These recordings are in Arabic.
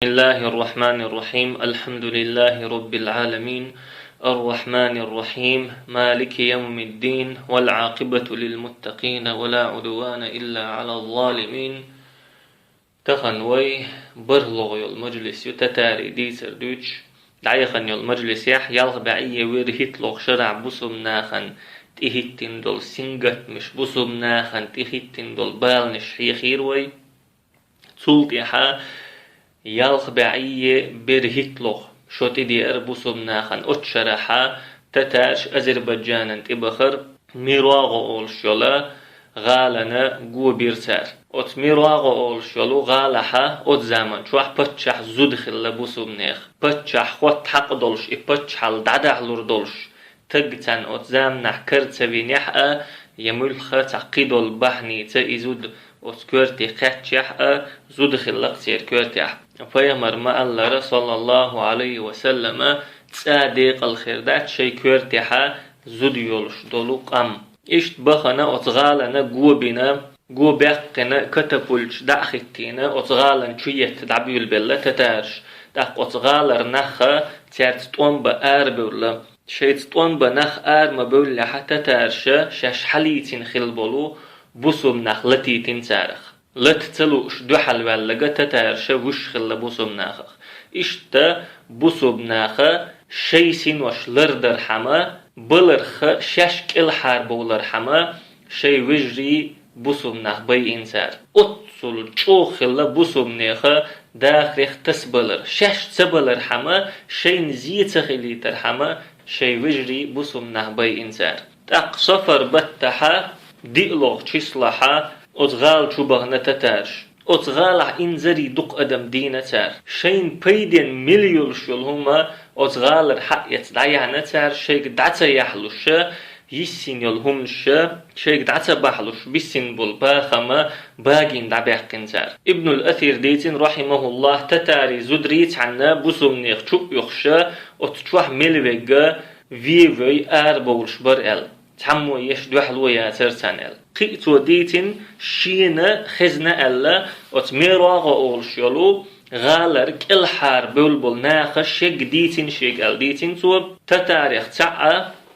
بسم الله الرحمن الرحيم. الحمد لله رب العالمين، الرحمن الرحيم، مالك يوم الدين، والعاقبة للمتقين ولا عدوان إلا على الظالمين. تخنوي برلغ المجلس يتتاري دي سردوش دعيخن المجلس يلغ بعية ويرهت لغ شرع بسم ناخن تهتن دول سنجت مش بسم ناخن تهتن دول بالنش حيخير وي تسولت يحا يالخ بعية برهتلوخ شو تدي أربوسم ناخن أتشرحا تتاش أذربيجان تبخر ميراغ أول شولا غالنا جو بيرسار أت ميراغ أول شولو غالحا أت زمان شوح بتشح زدخل لبوسم ناخ بتشح خوات حق دولش بتشح الدعدع لور دولش تجتن أت زام نحكرت سبينيحا يملخ تعقيدو البحني تأيزود وسكورتي قاتشح زدخل لقصير كورتيح فيمر ما الله صلى الله عليه وسلم تصادق الخير دات شي كورتيحا زد يولش دولو قم إشت بخنا أتغالنا قوبنا قوبقنا كتبولش داختينا أتغالن شوية دعبيل بلا تتارش داق أتغالر نخا تيارت طومبا آربولا شيت طومبا نخ آرما بولا حتى تارشا شاش حليتين خلبولو بوسم نخلتي تنسارخ لت تلوش دوحل والغا تتارشا وش خلا بوسم ناخخ إشتا بوسم ناخا شيسين وش لردر حما بلرخ شاشك الحار بولر حما شي وجري بوسم ناخ بي إنسار أتصل چو خلا بوسم ناخا داخريخ تسبلر شاش تسبلر حما شي نزيت خليتر حما شي وجري بوسم ناخ بي إنسار تاق صفر بتحا ديلوغ تشيصلحا أتغال شبه نتتارش أتغال إنزري دق أدم دينة تار شين بيدين مليون شول هما أتغال الحق يتدعيها نتار شيك دعتا يحلوش يسين يلهمش شيك دعتا بحلوش بسين بالباخما باقين دعبيح كنتار ابن الأثير ديتين رحمه الله تتاري زدريت عنا بسوم نيخ شوك يخشا أتشوح ملوغا فيوي آربولش برئل تحمو يشدوح لويا ترسانل قيتو ديتين شينا خزنا ألا وتميراغ أولش يلو غالر كل حار بلبل ناخش شيك ديتين شيك أل ديتين توب تتاريخ تعا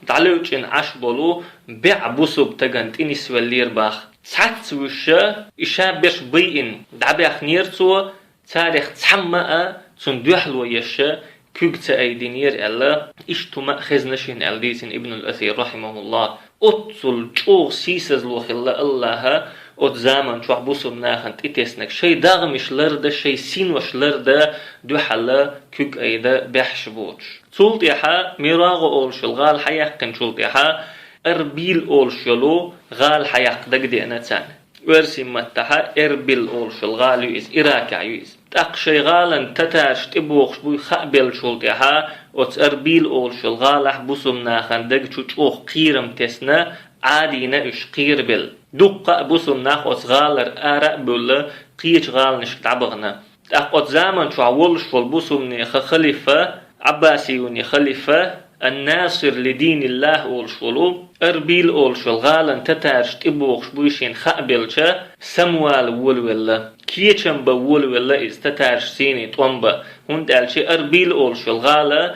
دعلوچن عش بولو بيع بوسوب تغنتين سوالير باخ سعت وشا إشابش بيئن دعبيخ نيرتو تاريخ تحمأ تندوح لويشا كوكتا أيدينير ألا إشتو مأخذنشين ألديتين ابن الأثير رحمه الله أتصل چوغ سيسز لوخ الله أت زامن چوح بوسم ناخن تتسنك شي داغمش لرده شي سينوش لرده دو حلا كوك أيدا بيحش بوش تولت يحا ميراغ أولش الغال حياق كن تولت يحا أربيل أولش يلو غال حياق دق دينا تان ورسي متحا أربيل أولش الغال يوز إراكع يوز تاق شي غالن تتاش تبوخش بوي خابل تولت يحا أت أربيل أولش الغالح بوسم ناخن دق چوچوخ قيرم تسنا عادينا إش قير بل دقة بوسم ناخ أت غالر آراء بولا قيش غالنش تعبغنا تاق أت زامن شو عولش والبوسم نيخ خليفة عباسيوني خليفة الناصر لدين الله أولشولو أربيل أولشول غالن تتارش تبوخش بويشين خابلشا سموال ولولا كيچن بولولا إز تتارش سيني طومبا هند ألشي أربيل أولشول غالا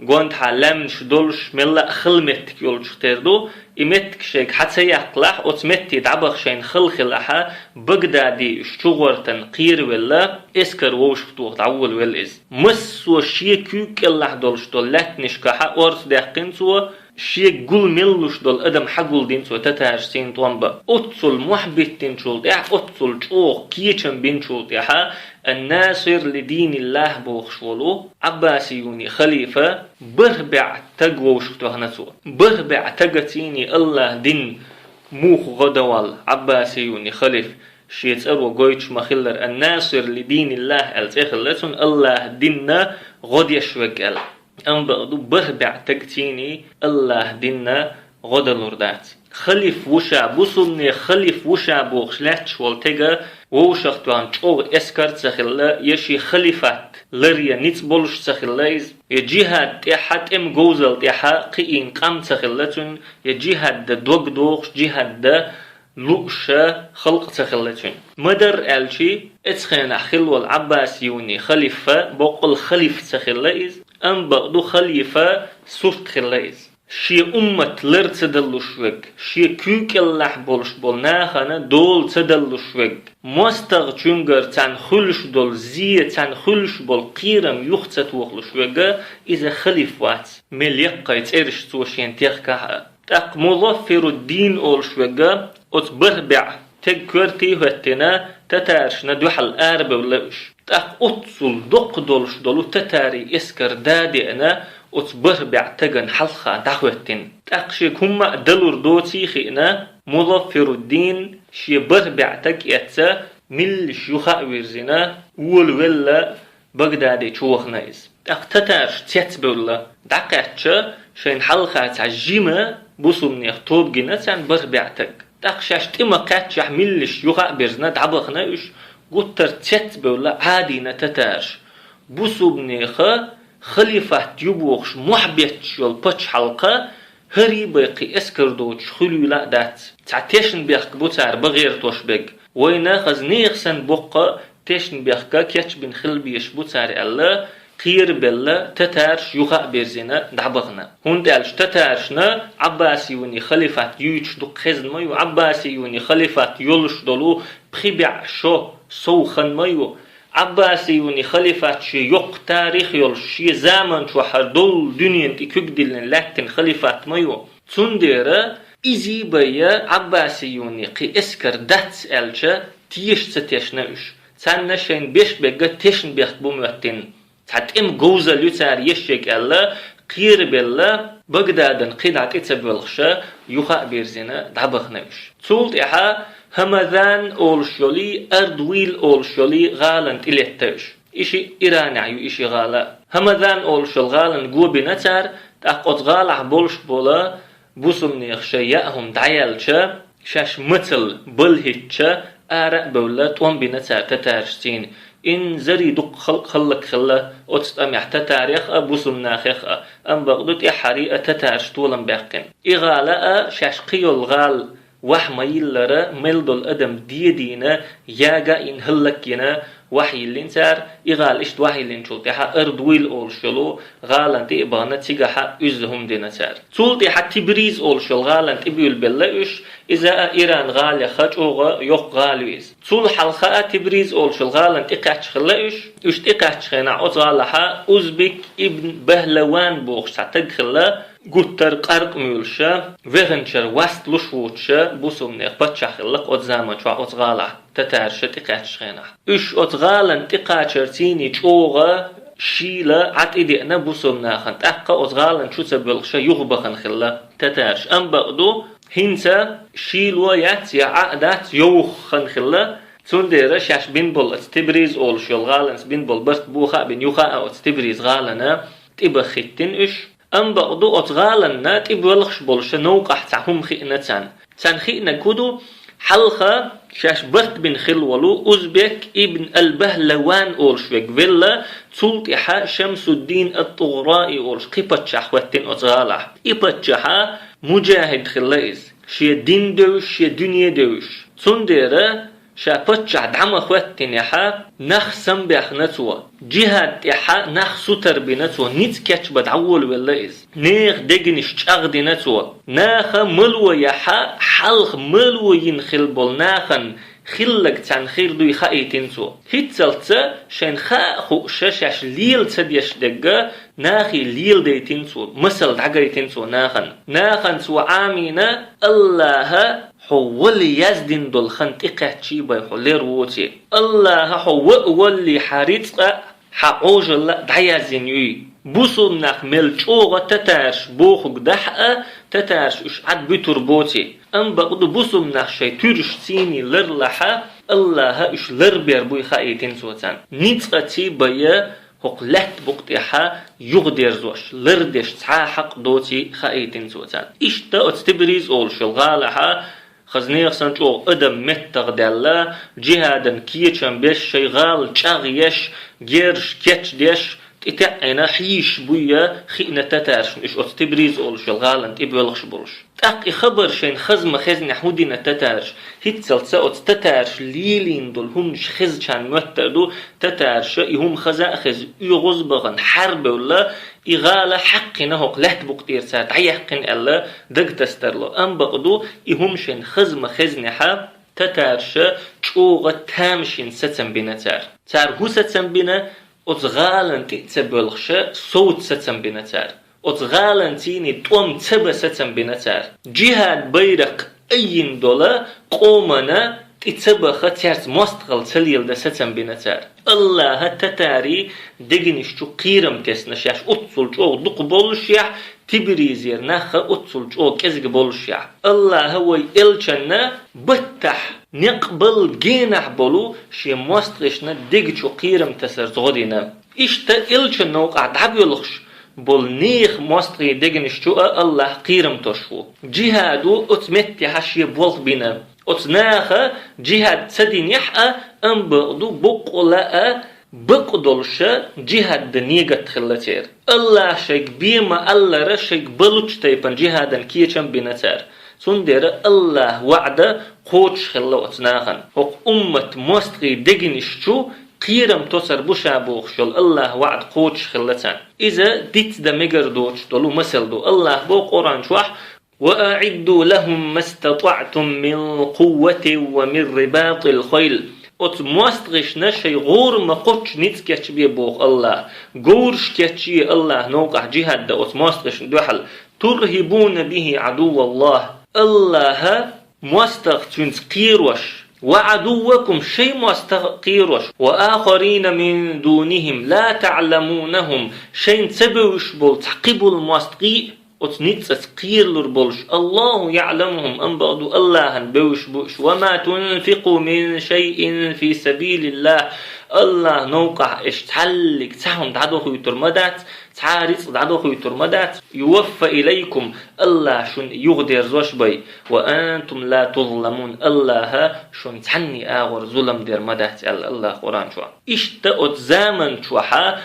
قوانت حالمش دولش ملا خلمتك يولش تردو إمتك شيك حتى يقلح أتمتي دعبخ شين خلخلحا بغدادي شغورتن قير ولا اسكر ووش فتوخ دعول والإز مسو شيكوك الله دولش دول لاتنشكحا أورس داقين سوا شيك قل ملوش دول أدم حقول دين سوا تتاش سين طوانبا أتصل محبتين شولت أتصل شوخ كيچن بين شولت الناصر لدين الله بوخشولو عباسيوني خليفة بربع تقوش تهنسو بربع تقتيني الله دين موخ غدوال عباسيوني خليف شيت أرو قويتش مخلر الناصر لدين الله التخلتون الله ديننا غد يشوكال أم بغدو بربع تقتيني الله ديننا غد الوردات خليف وشا بوصلني خليف وشا بوخشلاتش والتقى ووشختوان چوغ اسكرت سخلا يشي خليفات لريا نيت بولش سخلايز يجيهاد تيحات ام جوزل تيحا قيين قام سخلتون يجيهاد دوغ دوغش جيهاد لوشا خلق سخلتون مدر الشي اتخينا خلو العباسيوني خليفة بقول خليفة سخلايز أم بقدو خليفة سوت خلايز شي أمة لر تدلوشوغ شي كوك اللح بولش بولناخنا دول تدلوشوغ مستغ چونگر تان خلش دول زيه تان خلش بول قيرم يختصت وخلشوغ إذا خليفوات مليقا يتعرش توشين تيخكا تاق مظفر الدين أولشوغ أتبربع تكورتي هتنا تتارشنا دوحل آرب ولوش تاق أتصل دق دولش دولو تتاري اسكر دادئنا أتبربع تغن حلقا دعوتين تاق شيك هما دلور دوتي خينا مظفر الدين شي بربع تكيتسا مل شيوخا ويرزينا ولا بغدادي تشوخنايز تاق تتارش تيتبولا دقاتشا شين حلقا تعجيمة بوصل نيختوب جنا تان بربع تك تاقشاش تما قاتش ملش يوغا برزنا دعبخنا ايش قطر تتبولا عادي نتتاش بوصل نيخا خليفة يبوخش محبتش يول باتش حلقة هري باقي اسكردوش خلولا دات تعتيشن بيخك بوتار بغير توش بيق وينا خز نيخسن بوقا تيشن بيخكا كيتش بن خلبيش بوتار الله قير بلا تتارش يوغا بيرزينا دعبغنا هون دالش تتارشنا عباسيوني خليفة يوش دو خزن مايو عباسيوني خليفة يولش دولو بخيبع شو سوخن مايو عباسيوني خليفة شي يوق تاريخ يولش شي زامن شو حردول دنيا تكوك دلن لاتن خليفة مايو تنديرا إزي بيا عباسيوني قي اسكر داتس الجا تيش ستيشناش تانا شين بيش بيقا تيشن بيخبو موتين حتى ام جوزا لوتار يشيك الله قير بالله بغدادن قيدعت اتسبلخشا يوخا بيرزينا دعبخناش تولت احا همذان اولشولي اردويل اولشولي غالن تليتاش اشي ايراني عيو اشي غالا همذان اولشول غالن قوبينتار تاقوت غالح بولش بولا بوسم نيخشا يأهم دعيالشا شاش متل بلهتشا آرق بولا توان بينتار تتارشتين إن زري دق خلق خلا أتستم يحتتاريخ أبوسم ناخيخ أم بغدت إحري أتتارش طولا باقين إغالاء شاشقي الغال وحميل لرا ملدو الأدم دينا ياغا إن هلكينا وحي اللي انتار إغال إشت وحي اللي انشلتها أردويل أولشلو غالان تيبانا تيغاها أزهم دينتار تولتها تبريز أولشل غالان تبيول بلاش إذا إيران غالي خاج أوغا يوق غالويز تول حلقة تبريز أولشل غالان تيقاتش خلاش إش تيقاتش خينا أطغالها أزبك ابن بهلوان بوغش تتدخل قطر قرق ميولشا وغنشر وست لشوتشا بوسم نيخ باتشاخلق أتزامن شوا أطغالها تتارش تيقاتش خينا إش أطغالن تيقاتشرتيني جوغا شيلا عتيدئنا بوسم ناخن تأقا أطغالن شو تبلغشا يغبخن خلا تتارش أم بقدو هنسا شيلوا ياتي عقدات يوخن خلا تندير شاش بنبول تبريز أول شو الغالن بنبول برت بوخا بن يوخا أو تبريز غالنا تبختن إش أم بقدو أطغالنا تبلغش بولش نوقع تعهم خئنتان تان خئنا كودو حلقة شاش برت بن خلولو أزبك ابن البهلوان أولشوك فيلا تلتحا شمس الدين الطغرائي أولش قيبتشح واتن أطغالح إبتشحا مجاهد خلايز شي دين دوش شي دنيا دوش تنديرا شا بتشح دعم أخواتن يحا نخ سنبح نتوا جهاد يحا نخ ستر بنتوا نيت كاتش بدعول ولايز نيخ دقنش تشاغدي نتوا ناخ ملو يحا حلق ملو ينخل بول ناخن خلق تان خير دوي خايتنسو هيتسلتا شين خاخو شاش ليل تديش دقا ناخي ليل ديتنسو مسل دعقريتنسو ناخن سو عامينا الله حولي يزدن دول خنطقة تشيبا يحولير ووتي الله حولي حاريتقا حقوج الله دعيازين يوي بوصل ناخ ملچوغا تتارش بوخوك دحقا تتارش اش عد بتربوتي ام بقدو بوصل ناخ شي ترش سيني لرلحا الله اش لربير بوي خايتين سوتان نيتقتي بيا هوق لات بقتيحا يغدير زوش لردش تحا حق دوتي خايتين سوتان اشتا اتبريز اول شلغالها خزنيخ سنجو ادم متغ دالا جهادا كيچن بيش شيغال چاغيش گيرش كيچ ديش تتعنا حيش بويا خينا تتارش إيش أت تبريز أولش الغالن تبولش بولش تاق خبر شين خزم خزن حودينا تتارش هيتسل سأت تتارش ليلين دول همش خز كان متردو تتارش يهم خزا خز يغز بغن حرب ولا إغالة حقنا هوق لحت بقتير سات عيحقن ألا دق تسترلو أم بقدو يهم شين خزم خزن حا تتارش چوغة تامشين ستن بنا تار هو ستن بنا أتغالن تتبلغش صوت ستن بنا أتغالن تيني توم تبا ستن بنا جهاد بيرق أين دولا قومنا تتبخ تيرت مستقل تليل دا ستن بنا الله تتاري دقنشتو قيرم تسنش ياش أتصل جو دق بولش ياح تبريزير ناخ أتصل جو كزق بولش ياح الله هو إلچنا بتح نقبل جينح بولو شي مستقشنا دقشو قيرم تسر زغدنا إشتا إلچن نوقع دعبيلخش بول نيخ مستقي دقنشتو الله قيرم تشفو جهادو أتمتي حشي بولخ بنا أتناخ جهاد سدين يحقى أم بقدو بقلاء بقدلش جهاد دنيغة تخلتير الله شيك بيما الله رشيك بلوش تيبان جهادا كيشن بنتار سندر الله وعد قوش خلا أتناخن وق أمة مستغي دقنشتو قيرم تصر بوخشل الله وعد قوش خلتان إذا ديت دا مقر دوش دولو مسل دو الله بو قرآن شوح وأعدوا لهم ما استطعتم من قوة ومن رباط الخيل أتموستغش نشي غور ما قوتش نتكتش بيبوغ الله غورش كتشي الله نوقع جهاد دا أتموستغش دوحل ترهبون به عدو الله الله موستغتون قيروش وعدوكم شيء مستقيروش وآخرين من دونهم لا تعلمونهم شيء تبوش بول تقبل المستقي أتنيت قير لربولش الله يعلمهم أن بعض الله بوش بوش وما تنفقوا من شيء في سبيل الله الله نوقع اشتحلك تحهم دعدو خيطر مدات تعارض دعدو خيطر مدات يوفى إليكم الله شن يغدر زوش بي وأنتم لا تظلمون الله شن تحني آغر ظلم دير مدات الله قرآن شو اشتأت زامن شوحا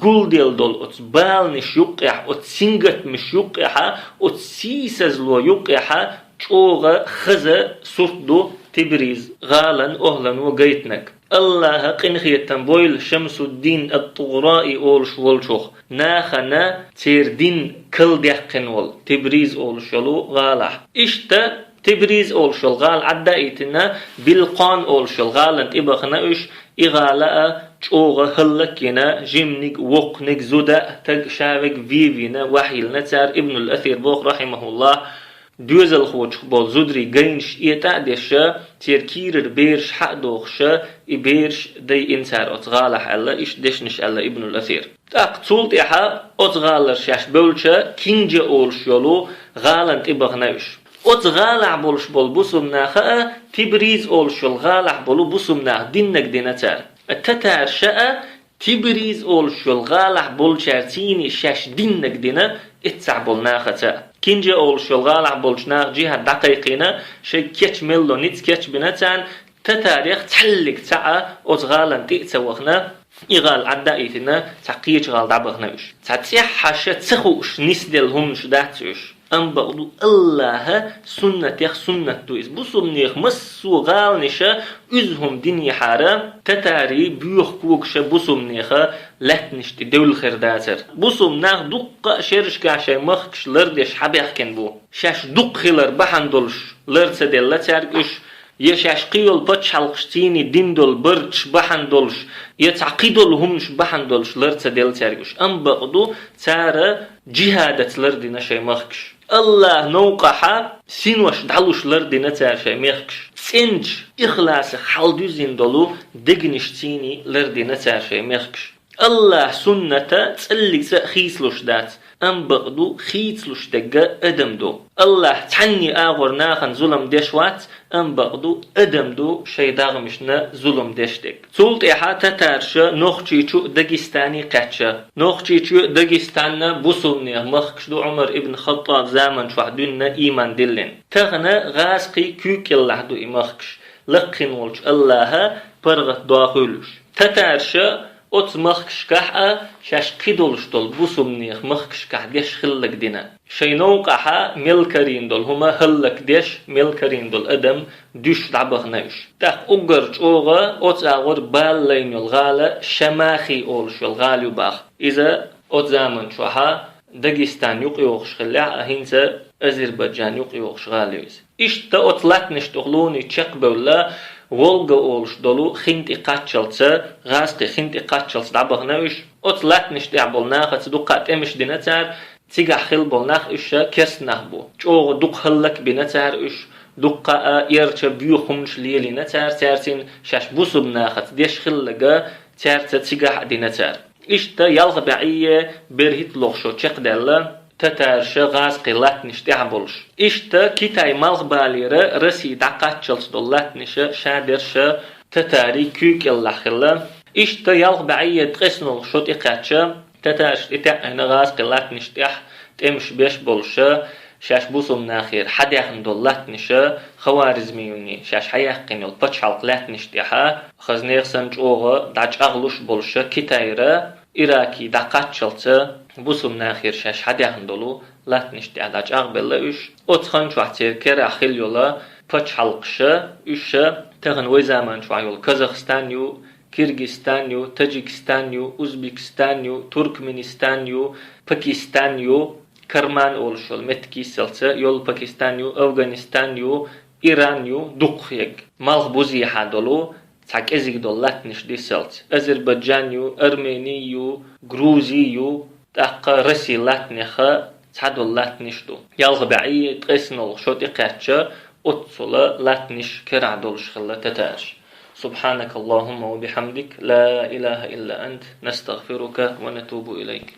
قول ديل دول أتبال نش يقع أتسنجت مش يقع أتسيسز لو يقع چوغ خزا سردو تبريز غالا أهلا وقيتنك الله قنخيتن بويل شمس الدين الطغراء أولش والشوخ ناخنا تير دين كل ديقن وال تبريز أولشلو غالح إشتا تبريز أولشل غال عدائتنا بالقان أولشل غالا إبخنا إش إغالاء چوغ هلكنا جمنك وقنك زدا تق شاوك فيفينا وحيلنا تار ابن الأثير بوخ رحمه الله دوزل خوش بول زدري جينش يتعدش تير كيرر بيرش حق دوخش إبيرش دي إنسار أتغالح ألا إش دشنش ألا ابن الأثير تاق تولت إحا أتغالر شاش بولشا كينجا أولش يولو غالنت إبغناوش أتغالع بولش بول بسمناخا تبريز أولش الغالح بولو بسمناخ دينك دينتار التتار شاء تبريز أولش الغالح بولشارتيني شاش دينك دينا اتسع بولناختا كينجا أولش الغالح بولشناخ جهة دقيقنا شي كيتش ميلو نيتس كيتش بناتان تتاريخ تحلق تعا أتغالن تيتسوخنا إغال عدائتنا تعقيج غال دعبغناوش تعتيح حاشا تسخوش نسدلهم شداتوش أم بقدو الله سنة يخ سنة دويز بصمنيخ مسو غالنشا üzهم دنيا حارة تتاري بيوخ كوكشا بصمنيخا لاتنشتي دول خرداتر بصمناخ دقا شرش كاشا مخكش لردش حبيخ كن بو شاش دق خلر بحن دولش لرد سدل لتاركش يشاش قيول بطش حلقشتيني دين دول برتش بحن دولش يتعقيدول همش بحن دولش لرد سدل تاركش أم بقدو تارا جهادت لردنا شي مخكش الله نوقعها سينوش دعلوش لردنا تار شي مخكش سنج إخلاص حالدوزين دولو دقنشتيني لردنا تار شي مخكش الله سنة تسألك خيسلوش دات أم بغدو خيتلوش دقا أدم دو الله تعني آغور ناخن ظلم ديشوات أم بغدو أدم دو شي داغمشنا ظلم ديشتك سولت إحا تتارشا نوخشيشو دقستاني قاتشا نوخشيشو دقستاننا بوصلني مخكش دو عمر ابن خطاب زامن شوحدونا إيمان دلن تغنى غاسقي كيوك الله دو إمخكش لقن ولش الله برغت داخلوش تتارشا ot mıhkışkaha şaş qidoluş dol bu sumniyah mıhkışkah deş xillak dina. Şeynouqaha melkarin dol huma hillak deş melkarin dol adam düş dabağına üş. Tak ugarç oğa ot ağır ballayn yol gala şamahi oluş yol galu bağ. İza ot zaman çoha Dagestan yok xilla hinsa Azerbaycan yok galıyız. İşte otlatmış doğluni çekbevla Volga oluş dolu xinti qaççalsa gazqi xinti qaççalsa dabağına üş otlatmış diabolna xatsı duqat emiş dinatar Tigah xil bolnaqüşe kesnah bu. Çoğu duq xillak binatar üş duqqa yerçe büyüxumş liyelina tersin şaş busubna xat deş xillaga terse tigah dinatar. İşte yalğı ba'iye berhit loğşo çekdella tatarşa gazqi latniş diaboluş. İşte kitay malğ balire rasi daqatçals dollatnişe şaderşa tatari kük allahilla. İşte yalğı ba'iye tqesnol şo tiqatça tatarş ita'na gazqi latniş diah temiş beş bolşa şaş busum naxir hadyaxın dollatnişe xawarizmiyuni şaş hayaqqin yol paçhalq latniş diha xazneyxsan çoğu daçağluş bolşa kitayra Iraki daqatçalça busum naxir şaş hadyaxın dolu latniş diha daçağ bella üş otxan çuahtir kere axil yola paçhalqşaüşe tağın ve zaman çuah yol Kazakistan yu Kırgızistan yu Tacikistan yu Uzbekistan yu Turkmenistan yu Pakistan yu Karman oluşul metki selce yol Pakistan yu Afganistan yu İran yu duqyek mal buziha dolu tak ezik dollatniş di selce Azerbaycan yu Ermeni yu Gruzi yu taqqa Rasi latniha sadollatniş du yalğı ba'i tqesnol şot iqatça otsola latniş kera doluş xilla tatar Subhanakallahumma ve bihamdik la ilaha illa ent nestaghfiruka ve netubu ileyk